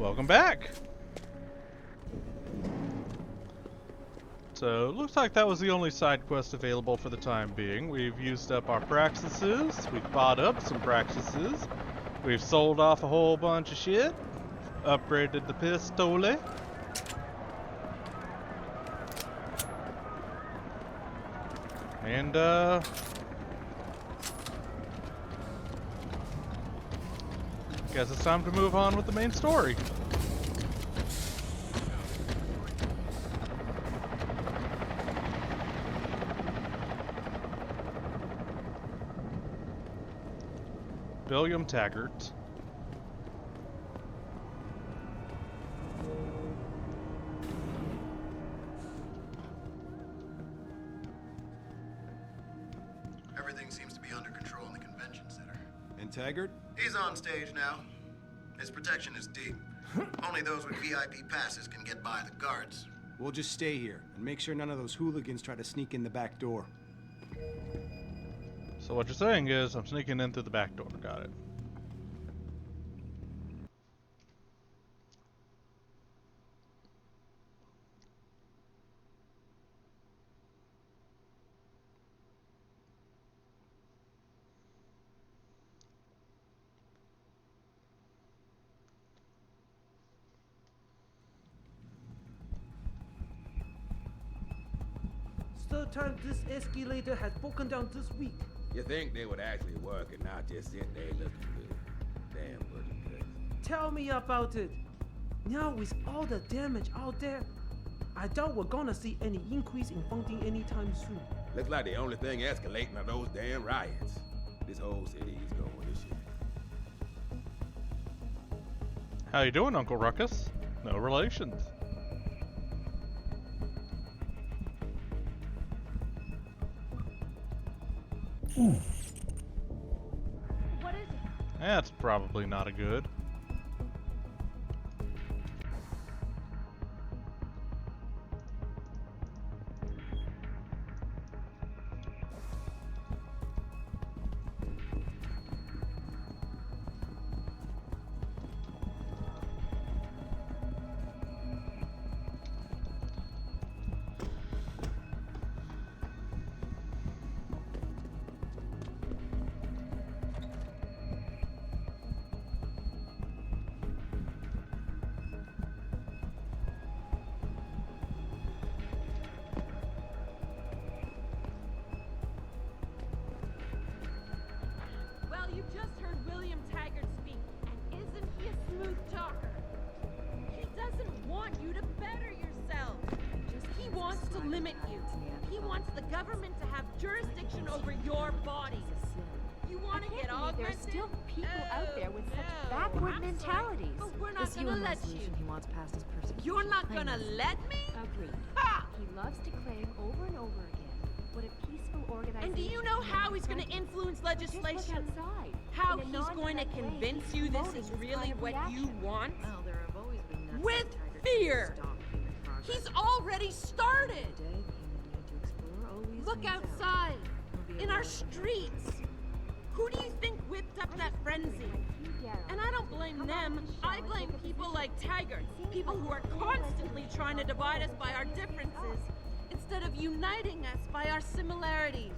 Welcome back! So, looks like that was the only side quest available for the time being. We've used up our praxises, we've bought up some praxises, we've sold off a whole bunch of shit, upgraded the pistole. And, guess it's time to move on with the main story. Billiam Taggart. Everything seems to be under control in the convention center. And Taggart? He's on stage now. His protection is deep. Only those with VIP passes can get by the guards. We'll just stay here and make sure none of those hooligans try to sneak in the back door. So what you're saying is I'm sneaking in through the back door. Got it. Third time this escalator has broken down this week. You think they would actually work and not just sit there looking good. Damn looking good. Tell me about it. Now with all the damage out there, I doubt we're gonna see any increase in funding anytime soon. Looks like the only thing escalating are those damn riots. This whole city is going to shit. How you doing, Uncle Ruckus? No relations. What is it? That's probably not a good. Well, you just heard William Taggart speak, and isn't he a smooth talker? He doesn't want you to better yourself. He wants to limit you. He wants the government to have jurisdiction over your body. You want to get augmented? There's still people out there with such backward I'm sorry, mentalities. but we're not This gonna UN let resolution you. he wants passed is persecution. You're not gonna claims. let me? Agreed. Ha! He loves to claim over and over again what a peaceful organization. And do you know how he's gonna influence legislation? Just look outside. How In a he's going to non-direct way, convince he's you this promoting is this really kind of what you reaction. want? Well, there have always been nuts With like Taggart fear. to stop human progress. He's already started. Today, the human need to explore always Look wins out. outside, We'll be in a our lot better. streets. Who do you think whipped up that frenzy? And I don't blame them. I blame people like Taggart. People who are constantly trying to divide us by our differences instead of uniting us by our similarities.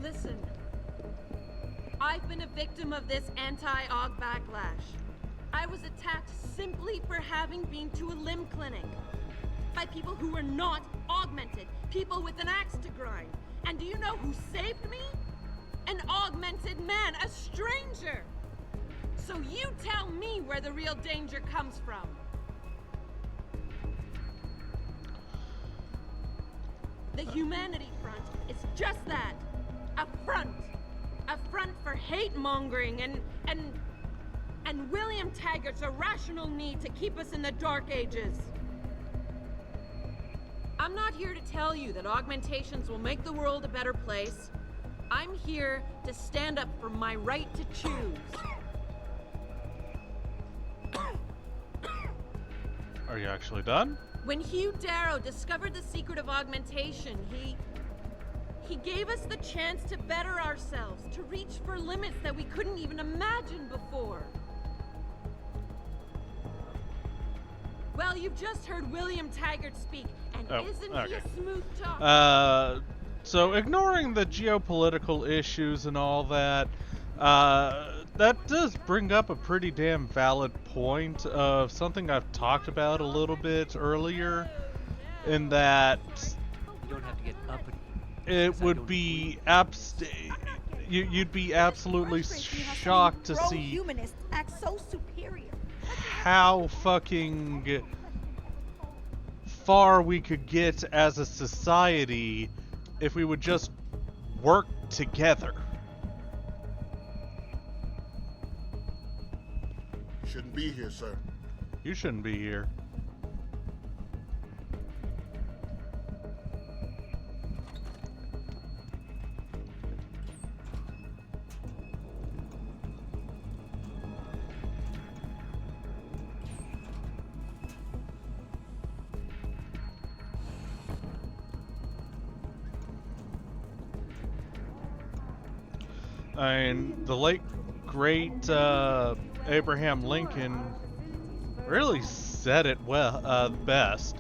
Listen, I've been a victim of this anti-aug backlash. I was attacked simply for having been to a limb clinic by people who were not augmented, people with an axe to grind. And do you know who saved me? An augmented man, a stranger. So you tell me where the real danger comes from. The Humanity Front is just that, a front. A front for hate-mongering and William Taggart's irrational need to keep us in the Dark Ages. I'm not here to tell you that augmentations will make the world a better place. I'm here to stand up for my right to choose. Are you actually done? When Hugh Darrow discovered the secret of augmentation, he He gave us the chance to better ourselves, to reach for limits that we couldn't even imagine before. Well, you've just heard William Taggart speak, and isn't he a smooth talker? So ignoring the geopolitical issues and all that, that does bring up a pretty damn valid point of something I've talked about a little bit earlier, in that You don't have to get up and it would be you'd be absolutely shocked to see humanists act so superior. how fucking far we could get as a society if we would just work together. Shouldn't be here, sir. You shouldn't be here. I mean, the late, great Abraham Lincoln really said it well, best.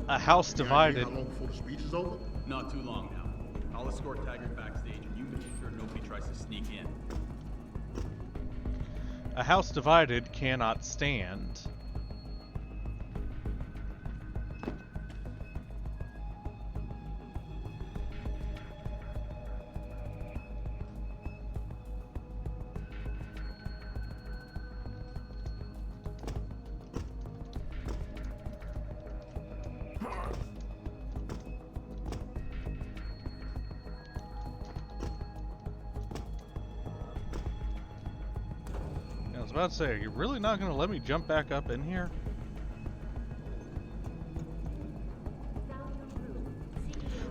A house divided. How long before the speech is over? Not too long now. I'll escort Taggart backstage and you make sure nobody tries to sneak in. A house divided cannot stand. I was about to say, are you really not going to let me jump back up in here?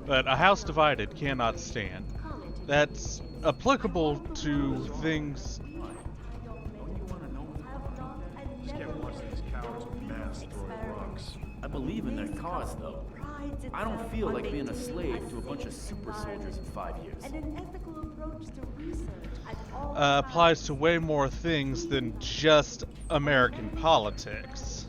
But a house divided cannot stand. That's applicable to things. Just can't watch these cowards with masks throwing rocks. I believe in their cause, though. I don't feel like being a slave to a bunch of super soldiers in 5 years. An ethical approach to research at all Applies to way more things than just American politics.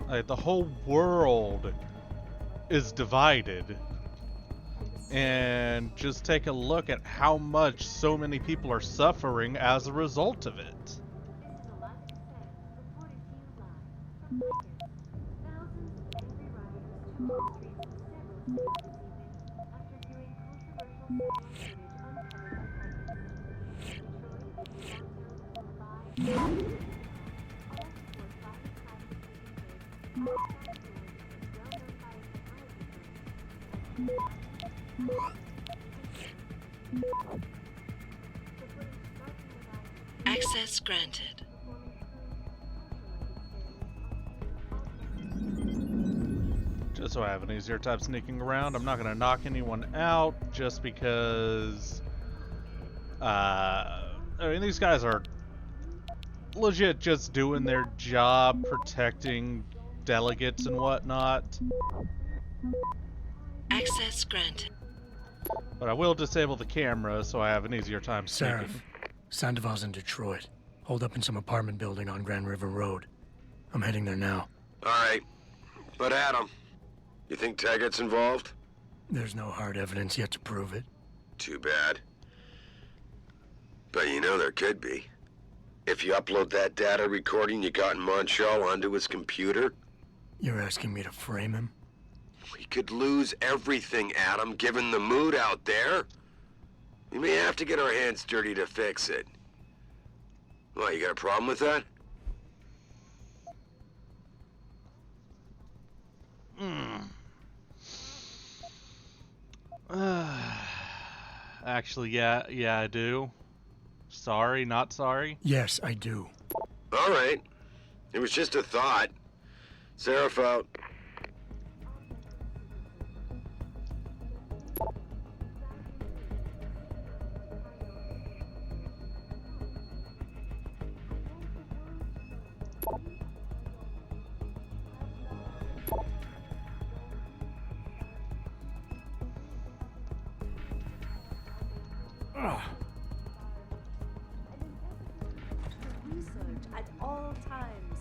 Like, the whole world is divided. And just take a look at how much so many people are suffering as a result of it. Access granted. Just so I have an easier time sneaking around, I'm not going to knock anyone out just because, I mean, these guys are legit just doing their job, protecting delegates and whatnot. Access granted. But I will disable the camera so I have an easier time sneaking. Seraph, Sandoval's in Detroit. Holed up in some apartment building on Grand River Road. I'm heading there now. All right. But Adam, you think Taggart's involved? There's no hard evidence yet to prove it. Too bad. But you know there could be. If you upload that data recording you got in Montreal onto his computer, You're asking me to frame him? we could lose everything, Adam, given the mood out there. We may have to get our hands dirty to fix it. Well, you got a problem with that? Actually, yeah, I do. Sorry, not sorry. Yes, I do. All right. It was just a thought. Seraph out. Research at all times.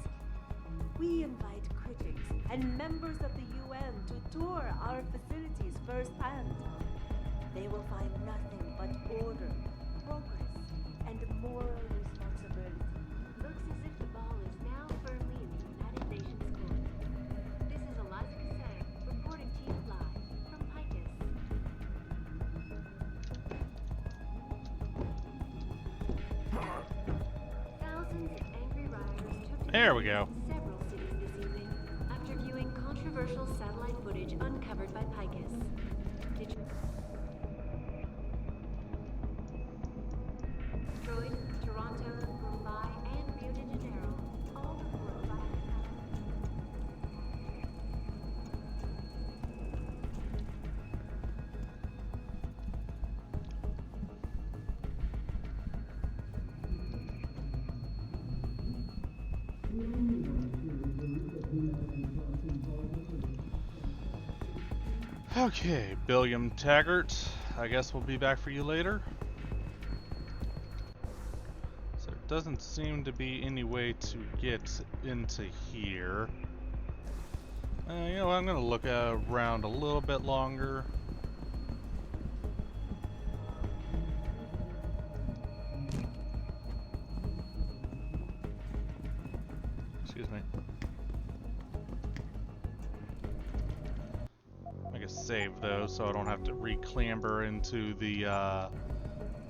We invite critics and members of the UN to tour our facilities firsthand. They will find nothing but order, progress, and moral responsibility. Looks as if the ball is now firmly in the United Nations court. This is Eliza Cassan reporting to you live from Picus. Thousands of angry rioters took to There we go. several cities this evening after viewing controversial satellite footage uncovered by Picus. Detroit, Toronto, Mumbai, and Rio de Janeiro all report violent Okay, Billiam Taggart. I guess we'll be back for you later. So there doesn't seem to be any way to get into here. You know, I'm gonna look around a little bit longer. Excuse me. Save those so I don't have to reclamber into the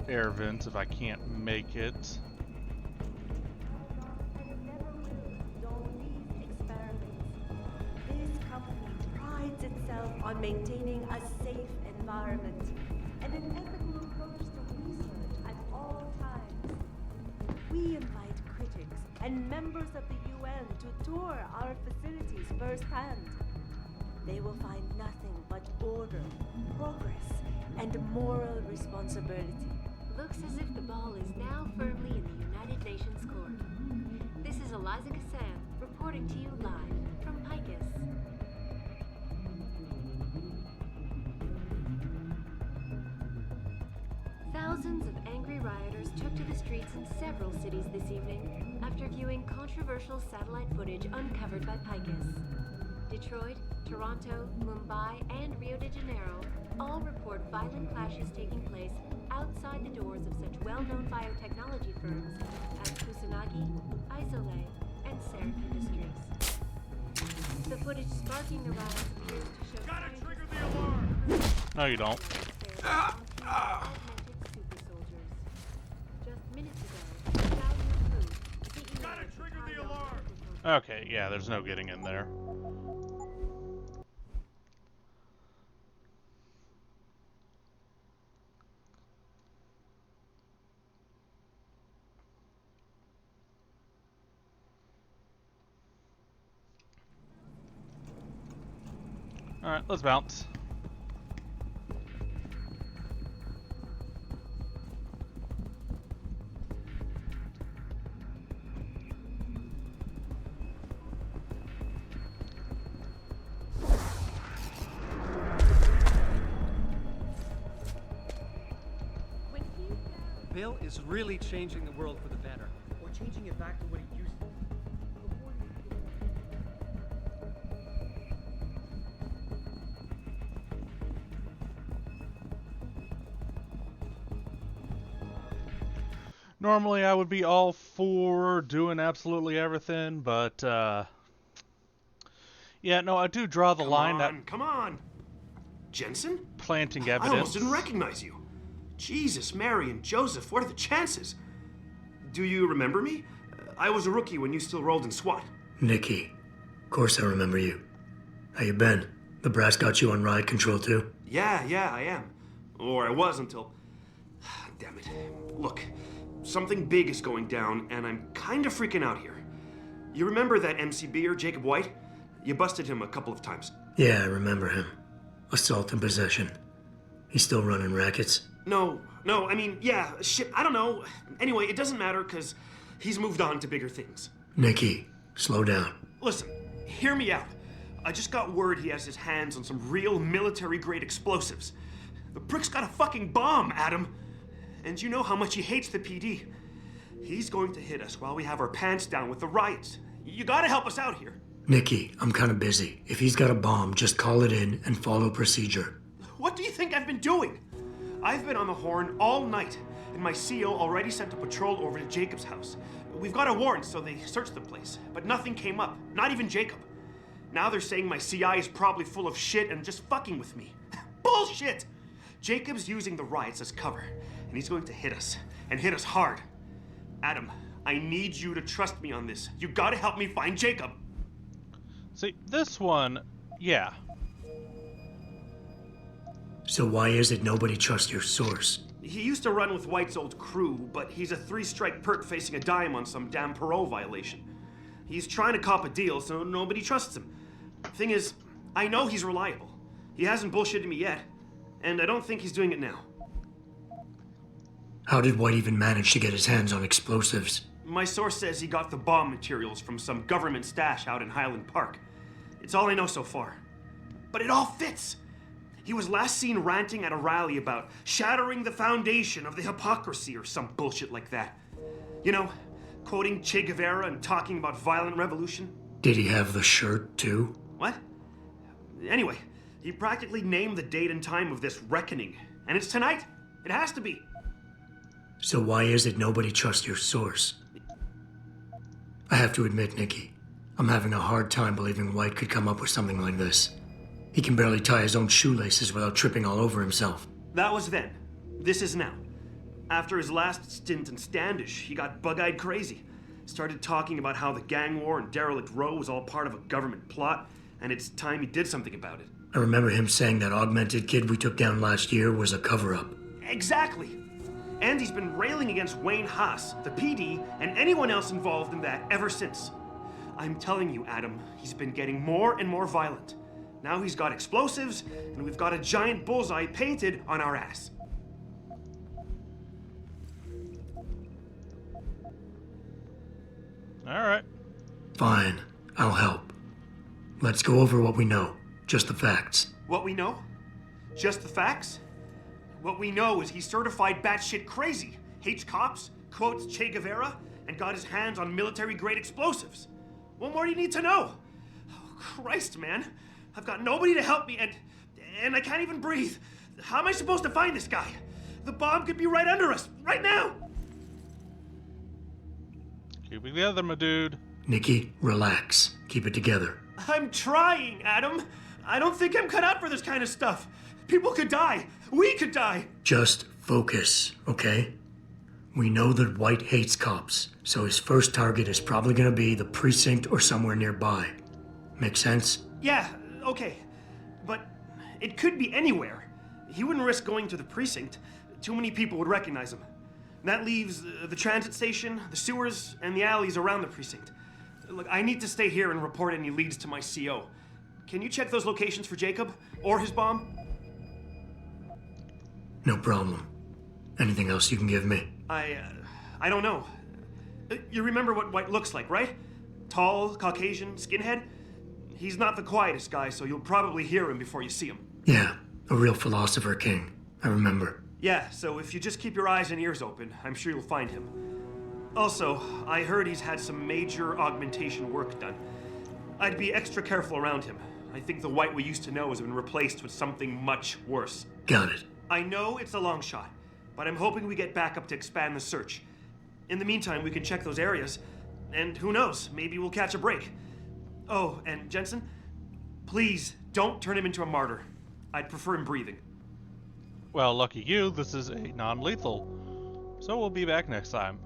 air vents if I can't make it. This company prides itself on maintaining a safe environment and an ethical approach to research at all times. We invite critics and members of the UN to tour our facilities firsthand. They will find nothing but order, progress, and moral responsibility. Looks as if the ball is now firmly in the United Nations court. This is Eliza Cassan reporting to you live from Picus. Thousands of angry rioters took to the streets in several cities this evening after viewing controversial satellite footage uncovered by Picus. Detroit, Toronto, Mumbai, and Rio de Janeiro all report violent clashes taking place outside the doors of such well-known biotechnology firms as Kusanagi, Isolé, and Serif Industries. The footage sparking the riots appears to show... Gotta trigger the alarm! No, you don't. Super soldiers. Just minutes ago, Zhao Yunfu, CEO Gotta of trigger the Taiwan alarm! Okay, yeah, there's no getting in there. Alright, let's bounce. Bill is really changing the world for the better. Or changing it back to what it used to be. Normally I would be all for doing absolutely everything, but yeah, no, I do draw the line that Come on! Jensen? planting I evidence. almost didn't recognize you. Jesus, Mary, and Joseph, what are the chances? Do you remember me? I was a rookie when you still rolled in SWAT. Nikki. Of course I remember you. How you been? The brass got you on riot control too? Yeah, I am. Or I was until... Damn it. Look, something big is going down, and I'm kind of freaking out here. You remember that MCBer, Jacob White? You busted him a couple of times. Yeah, I remember him. Assault and possession. He's still running rackets? No, I mean, yeah, shit, I don't know. Anyway, it doesn't matter, because he's moved on to bigger things. Nikki, slow down. Listen, hear me out. I just got word he has his hands on some real military-grade explosives. The prick's got a fucking bomb, Adam. And you know how much he hates the PD. He's going to hit us while we have our pants down with the riots. You gotta help us out here. Nikki, I'm kinda busy. If he's got a bomb, just call it in and follow procedure. What do you think I've been doing? I've been on the horn all night, and my CO already sent a patrol over to Jacob's house. We've got a warrant, so they searched the place, but nothing came up, not even Jacob. Now they're saying my CI is probably full of shit and just fucking with me. Bullshit! Jacob's using the riots as cover, and he's going to hit us, and hit us hard. Adam, I need you to trust me on this. You gotta help me find Jacob. See, this one, yeah. So why is it nobody trusts your source? He used to run with White's old crew, but he's a 3-strike perk facing a dime on some damn parole violation. He's trying to cop a deal, so nobody trusts him. Thing is, I know he's reliable. He hasn't bullshitted me yet, and I don't think he's doing it now. How did White even manage to get his hands on explosives? My source says he got the bomb materials from some government stash out in Highland Park. It's all I know so far. But it all fits! He was last seen ranting at a rally about shattering the foundation of the hypocrisy or some bullshit like that. You know, quoting Che Guevara and talking about violent revolution. Did he have the shirt, too? What? Anyway, he practically named the date and time of this reckoning. And it's tonight. It has to be. So why is it nobody trusts your source? I have to admit, Nikki, I'm having a hard time believing White could come up with something like this. He can barely tie his own shoelaces without tripping all over himself. That was then. This is now. After his last stint in Standish, he got bug-eyed crazy. Started talking about how the gang war in Derelict Row was all part of a government plot, and it's time he did something about it. I remember him saying that augmented kid we took down last year was a cover-up. Exactly! And he's been railing against Wayne Haas, the PD, and anyone else involved in that ever since. I'm telling you, Adam, he's been getting more and more violent. Now he's got explosives, and we've got a giant bullseye painted on our ass. Alright. Fine, I'll help. Let's go over what we know. Just the facts. What we know? Just the facts? What we know is he's certified batshit crazy, hates cops, quotes Che Guevara, and got his hands on military-grade explosives. What more do you need to know? Oh, Christ, man. I've got nobody to help me, and I can't even breathe. How am I supposed to find this guy? The bomb could be right under us, right now! Keep it together, my dude. Nikki, relax. Keep it together. I'm trying, Adam. I don't think I'm cut out for this kind of stuff. People could die. We could die. Just focus, okay? We know that White hates cops, so his first target is probably gonna be the precinct or somewhere nearby. Make sense? Yeah, okay. But it could be anywhere. He wouldn't risk going to the precinct. Too many people would recognize him. That leaves the transit station, the sewers, and the alleys around the precinct. Look, I need to stay here and report any leads to my CO. Can you check those locations for Jacob? Or his bomb? No problem. Anything else you can give me? I don't know. You remember what White looks like, right? Tall, Caucasian, skinhead? He's not the quietest guy, so you'll probably hear him before you see him. Yeah, a real philosopher king. I remember. Yeah, so if you just keep your eyes and ears open, I'm sure you'll find him. Also, I heard he's had some major augmentation work done. I'd be extra careful around him. I think the White we used to know has been replaced with something much worse. Got it. I know it's a long shot, but I'm hoping we get backup to expand the search. In the meantime, we can check those areas, and who knows, maybe we'll catch a break. Oh, and Jensen, please don't turn him into a martyr. I'd prefer him breathing. Well, lucky you, this is a non-lethal. So we'll be back next time.